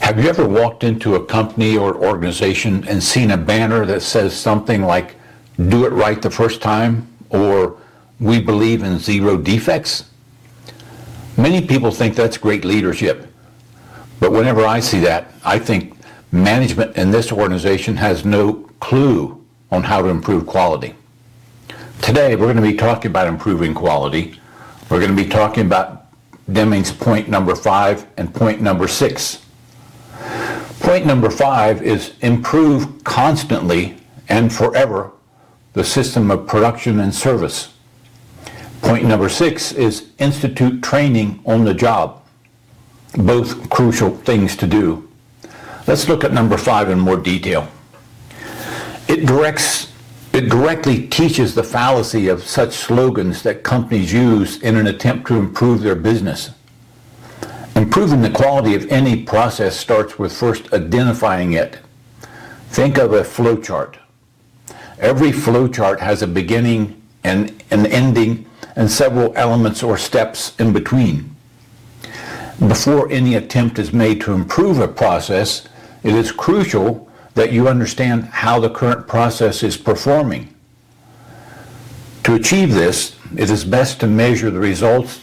Have you ever walked into a company or organization and seen a banner that says something like, "Do it right the first time," or "We believe in zero defects"? Many people think that's great leadership. But whenever I see that, I think management in this organization has no clue on how to improve quality. Today, we're going to be talking about improving quality. We're going to be talking about Deming's point number 5 and point number 6. Point number 5 is improve constantly and forever the system of production and service. Point number 6 is institute training on the job. Both crucial things to do. Let's look at number 5 in more detail. It directly teaches the fallacy of such slogans that companies use in an attempt to improve their business. Improving the quality of any process starts with first identifying it. Think of a flow chart. Every flow chart has a beginning and an ending and several elements or steps in between. Before any attempt is made to improve a process, it is crucial that you understand how the current process is performing. To achieve this, it is best to measure the results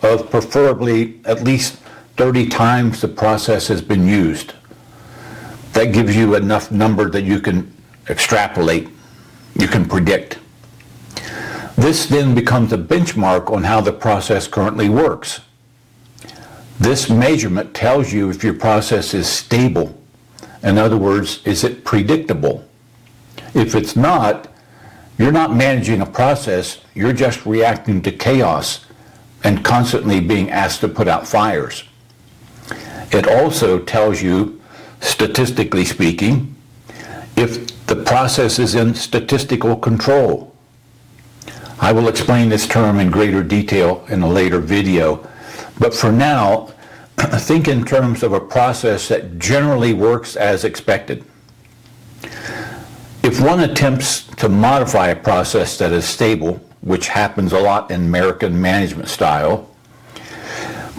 of preferably at least 30 times the process has been used. That gives you enough number that you can extrapolate, you can predict. This then becomes a benchmark on how the process currently works. This measurement tells you if your process is stable. In other words, is it predictable? If it's not, you're not managing a process, you're just reacting to chaos and constantly being asked to put out fires. It also tells you, statistically speaking, if the process is in statistical control. I will explain this term in greater detail in a later video, but for now, think in terms of a process that generally works as expected. If one attempts to modify a process that is stable, which happens a lot in American management style,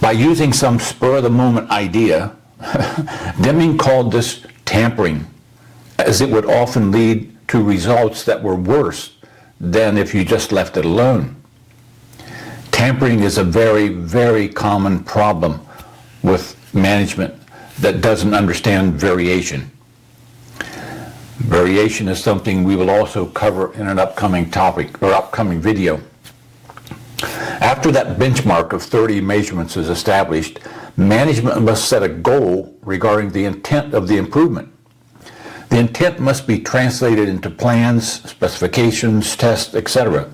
by using some spur-of-the-moment idea, Deming called this tampering, as it would often lead to results that were worse than if you just left it alone. Tampering is a very, very common problem with management that doesn't understand variation. Variation is something we will also cover in an upcoming topic or upcoming video. After that benchmark of 30 measurements is established, management must set a goal regarding the intent of the improvement. The intent must be translated into plans, specifications, tests, etc.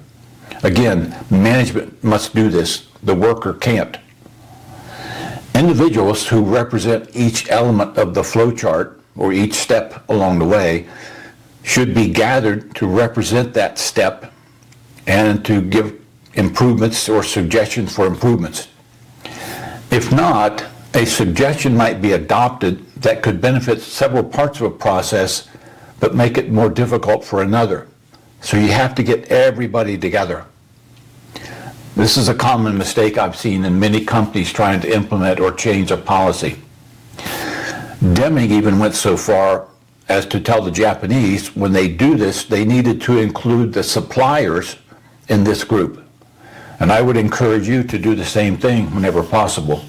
Again, management must do this. The worker can't. Individuals who represent each element of the flow chart or each step along the way should be gathered to represent that step and to give improvements or suggestions for improvements. If not, a suggestion might be adopted that could benefit several parts of a process but make it more difficult for another. So you have to get everybody together. This is a common mistake I've seen in many companies trying to implement or change a policy. Deming even went so far as to tell the Japanese when they do this, they needed to include the suppliers in this group. And I would encourage you to do the same thing whenever possible.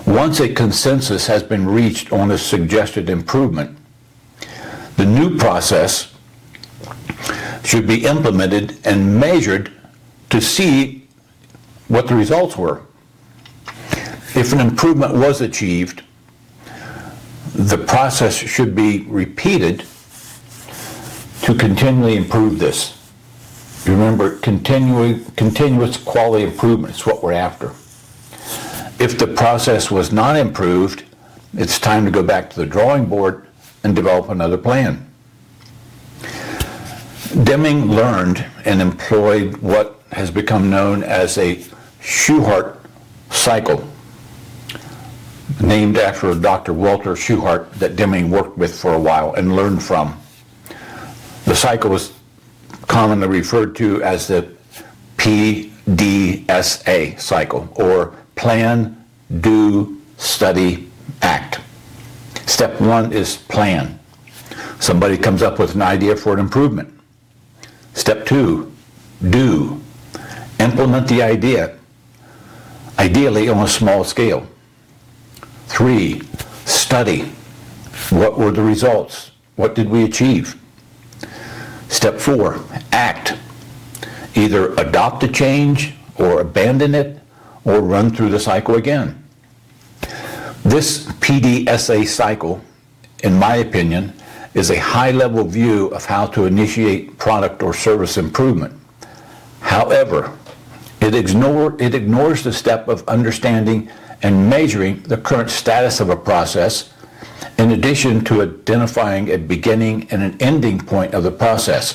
Once a consensus has been reached on a suggested improvement, the new process should be implemented and measured to see what the results were. If an improvement was achieved, the process should be repeated to continually improve this. Remember, continuous quality improvement is what we're after. If the process was not improved, it's time to go back to the drawing board and develop another plan. Deming learned and employed what has become known as a Shewhart cycle, named after Dr. Walter Shewhart that Deming worked with for a while and learned from. The cycle was commonly referred to as the PDSA cycle, or plan, do, study, act. Step 1 is plan. Somebody comes up with an idea for an improvement. Step 2, do. Implement the idea, ideally on a small scale. 3, study. What were the results? What did we achieve? Step 4, act. Either adopt a change or abandon it or run through the cycle again. This PDSA cycle, in my opinion, is a high-level view of how to initiate product or service improvement. However, it ignores the step of understanding and measuring the current status of a process, in addition to identifying a beginning and an ending point of the process.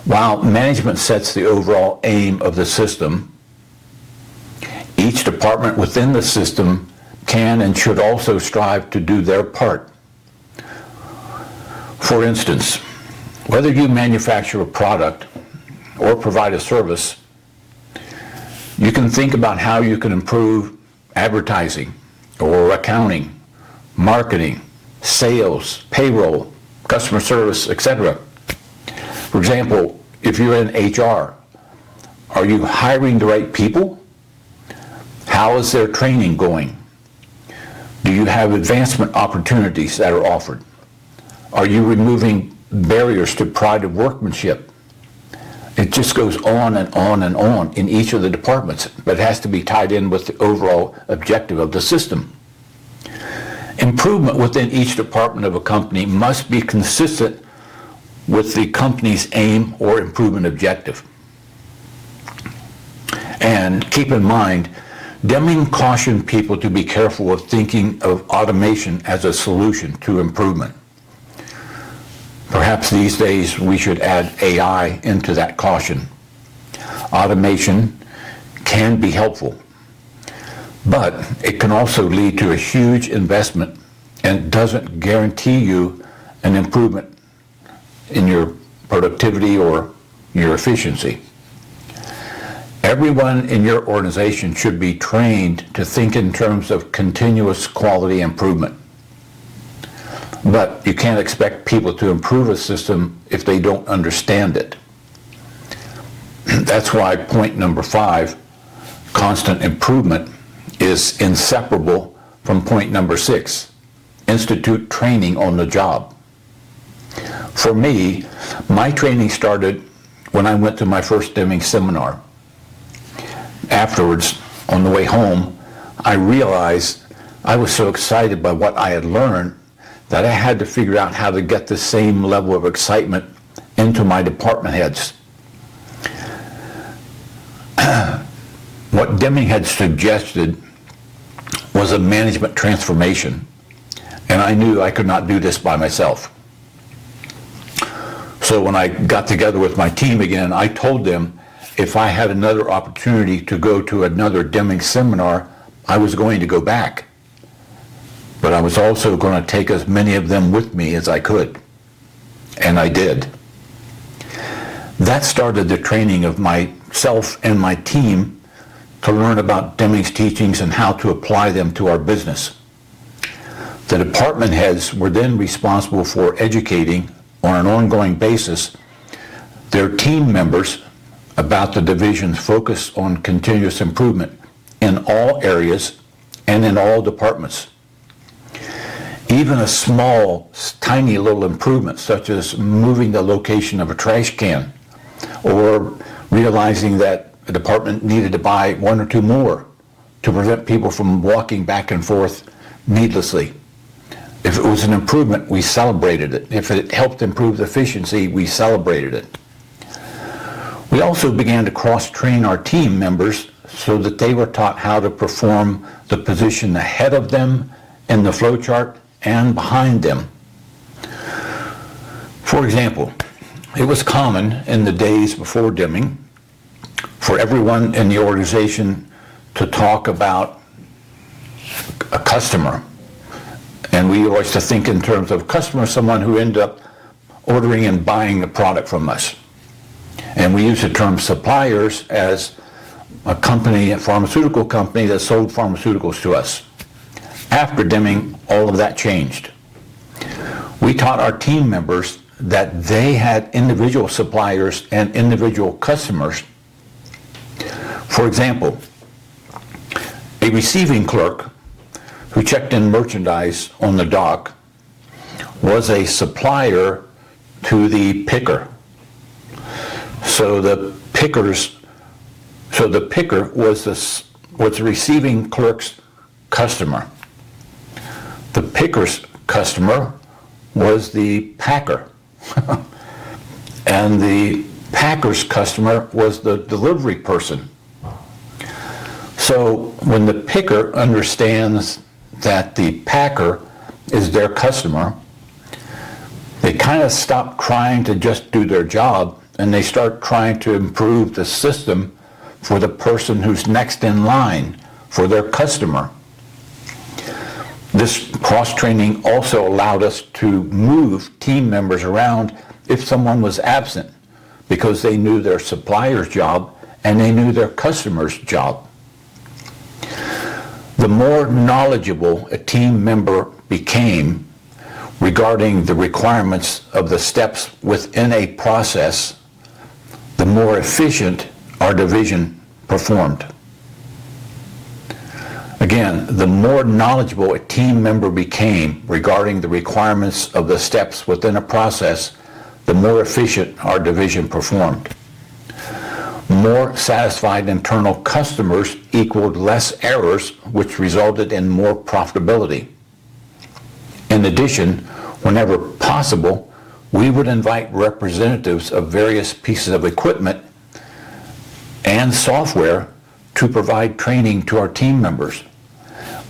While management sets the overall aim of the system, each department within the system can and should also strive to do their part. For instance, whether you manufacture a product or provide a service, you can think about how you can improve advertising or accounting, marketing, sales, payroll, customer service, etc. For example, if you're in HR, are you hiring the right people? How is their training going? Do you have advancement opportunities that are offered? Are you removing barriers to pride of workmanship? It just goes on and on and on in each of the departments, but it has to be tied in with the overall objective of the system. Improvement within each department of a company must be consistent with the company's aim or improvement objective. And keep in mind, Deming cautioned people to be careful of thinking of automation as a solution to improvement. Perhaps these days we should add AI into that caution. Automation can be helpful, but it can also lead to a huge investment and doesn't guarantee you an improvement in your productivity or your efficiency. Everyone in your organization should be trained to think in terms of continuous quality improvement. But you can't expect people to improve a system if they don't understand it. That's why point number 5, constant improvement, is inseparable from point number 6, institute training on the job. For me, my training started when I went to my first Deming seminar. Afterwards, on the way home, I realized I was so excited by what I had learned that I had to figure out how to get the same level of excitement into my department heads. What Deming had suggested was a management transformation, and I knew I could not do this by myself. So when I got together with my team again, I told them if I had another opportunity to go to another Deming seminar, I was going to go back. But I was also going to take as many of them with me as I could. And I did. That started the training of myself and my team to learn about Deming's teachings and how to apply them to our business. The department heads were then responsible for educating on an ongoing basis their team members about the division's focus on continuous improvement in all areas and in all departments. Even a small, tiny little improvement, such as moving the location of a trash can, or realizing that a department needed to buy 1 or 2 more to prevent people from walking back and forth needlessly. If it was an improvement, we celebrated it. If it helped improve the efficiency, we celebrated it. We also began to cross-train our team members so that they were taught how to perform the position ahead of them in the flowchart and behind them. For example, it was common in the days before Deming for everyone in the organization to talk about a customer. And we always to think in terms of customer, someone who ended up ordering and buying a product from us. And we use the term suppliers as a company, a pharmaceutical company that sold pharmaceuticals to us. After Deming, all of that changed. We taught our team members that they had individual suppliers and individual customers. For example, a receiving clerk who checked in merchandise on the dock was a supplier to the picker. So the picker was the receiving clerk's customer. The picker's customer was the packer. And the packer's customer was the delivery person. So when the picker understands that the packer is their customer, they kind of stop trying to just do their job and they start trying to improve the system for the person who's next in line for their customer. This cross-training also allowed us to move team members around if someone was absent, because they knew their supplier's job and they knew their customer's job. The more knowledgeable a team member became regarding the requirements of the steps within a process, the more efficient our division performed. Again, the more knowledgeable a team member became regarding the requirements of the steps within a process, the more efficient our division performed. More satisfied internal customers equaled less errors, which resulted in more profitability. In addition, whenever possible, we would invite representatives of various pieces of equipment and software to provide training to our team members.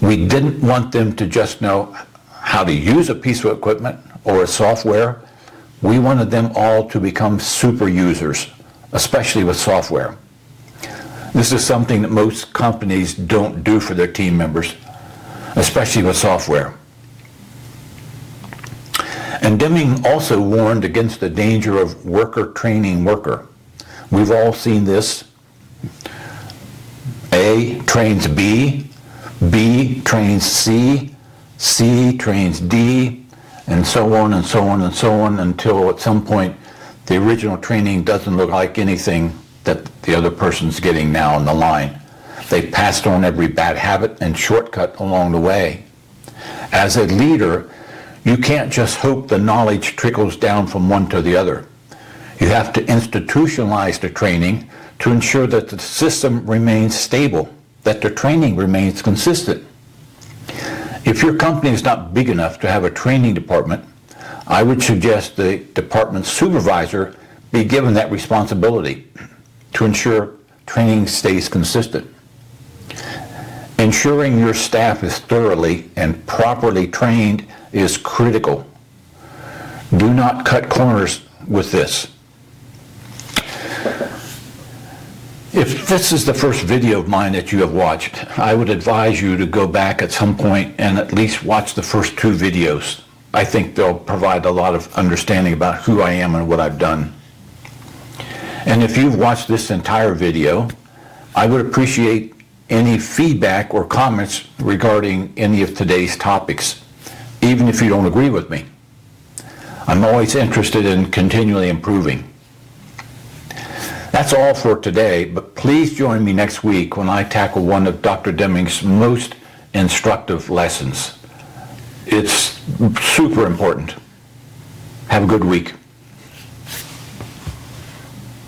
We didn't want them to just know how to use a piece of equipment or a software. We wanted them all to become super users, especially with software. This is something that most companies don't do for their team members, especially with software. And Deming also warned against the danger of worker training worker. We've all seen this. A trains B, B trains C, C trains D, and so on and so on and so on, until at some point the original training doesn't look like anything that the other person's getting now on the line. They passed on every bad habit and shortcut along the way. As a leader, you can't just hope the knowledge trickles down from one to the other. You have to institutionalize the training to ensure that the system remains stable, that the training remains consistent. If your company is not big enough to have a training department, I would suggest the department supervisor be given that responsibility to ensure training stays consistent. Ensuring your staff is thoroughly and properly trained is critical. Do not cut corners with this. If this is the first video of mine that you have watched, I would advise you to go back at some point and at least watch the first 2 videos. I think they'll provide a lot of understanding about who I am and what I've done. And if you've watched this entire video, I would appreciate any feedback or comments regarding any of today's topics, even if you don't agree with me. I'm always interested in continually improving. That's all for today, but please join me next week when I tackle one of Dr. Deming's most instructive lessons. It's super important. Have a good week.